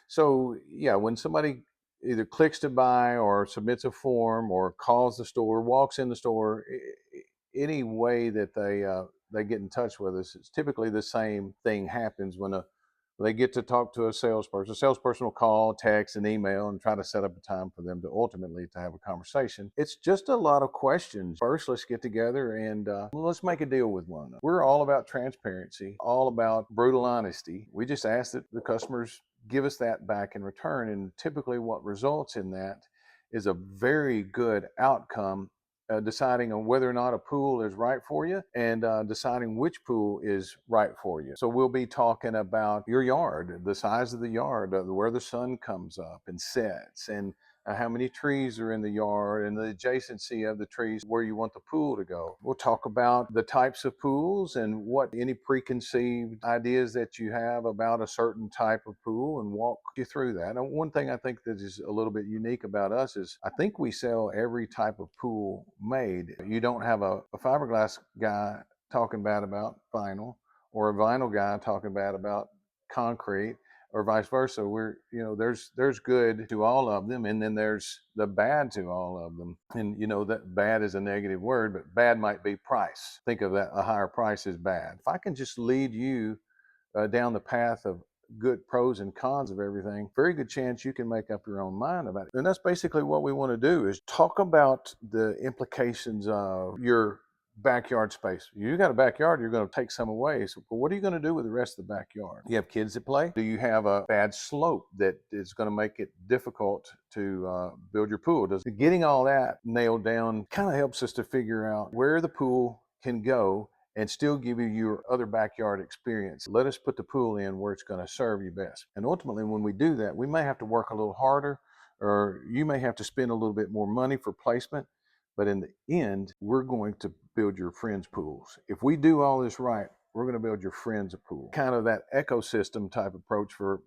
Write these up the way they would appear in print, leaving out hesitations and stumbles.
So yeah, when somebody either clicks to buy or submits a form or calls the store, walks in the store, any way that they get in touch with us, it's typically the same thing happens when they get to talk to a salesperson. A salesperson will call, text, and email and try to set up a time for them to ultimately to have a conversation. It's just a lot of questions. First, let's get together and let's make a deal with one another. We're all about transparency, all about brutal honesty. We just ask that the customers give us that back in return. And typically, what results in that is a very good outcome, deciding on whether or not a pool is right for you and deciding which pool is right for you. So we'll be talking about your yard, the size of the yard, where the sun comes up and sets, and how many trees are in the yard and the adjacency of the trees where you want the pool to go. We'll talk about the types of pools and what any preconceived ideas that you have about a certain type of pool and walk you through that. And one thing I think that is a little bit unique about us is I think we sell every type of pool made. You don't have a fiberglass guy talking bad about vinyl or a vinyl guy talking bad about concrete or vice versa. There's good to all of them, and then there's the bad to all of them. And that bad is a negative word, but bad might be price. Think of that, a higher price is bad. If I can just lead you down the path of good pros and cons of everything, very good chance you can make up your own mind about it. And that's basically what we want to do, is talk about the implications of your backyard space. You got a backyard, you're going to take some away. So what are you going to do with the rest of the backyard? You have kids that play? Do you have a bad slope that is going to make it difficult to build your pool? Getting all that nailed down kind of helps us to figure out where the pool can go and still give you your other backyard experience. Let us put the pool in where it's going to serve you best. And ultimately, when we do that, we may have to work a little harder, or you may have to spend a little bit more money for placement. But in the end, we're going to build your friends' pools. If we do all this right, we're going to build your friends a pool. Kind of that ecosystem type approach for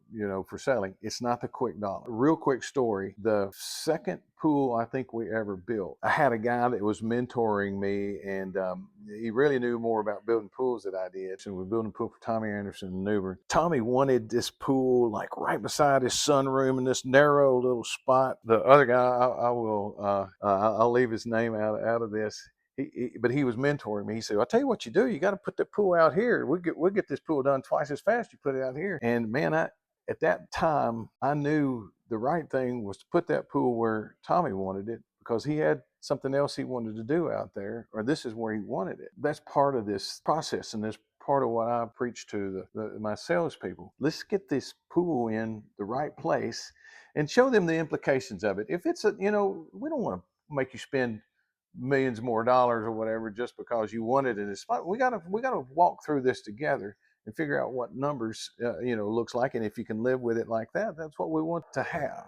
selling. It's not the quick dollar. Real quick story. The second pool I think we ever built, I had a guy that was mentoring me, and he really knew more about building pools than I did. And we're building a pool for Tommy Anderson in New Bern. Tommy wanted this pool like right beside his sunroom in this narrow little spot. The other guy, I'll leave his name out of this. But he was mentoring me. He said, "I'll tell you what you do. You got to put the pool out here. We'll get this pool done twice as fast. You put it out here." And man, at that time, I knew the right thing was to put that pool where Tommy wanted it, because he had something else he wanted to do out there, or this is where he wanted it. That's part of this process, and this part of what I preach to my salespeople. Let's get this pool in the right place and show them the implications of it. If it's we don't want to make you spend millions more dollars or whatever just because you want it in a spot. We gotta walk through this together and figure out what numbers looks like, and if you can live with it like that, that's what we want to have.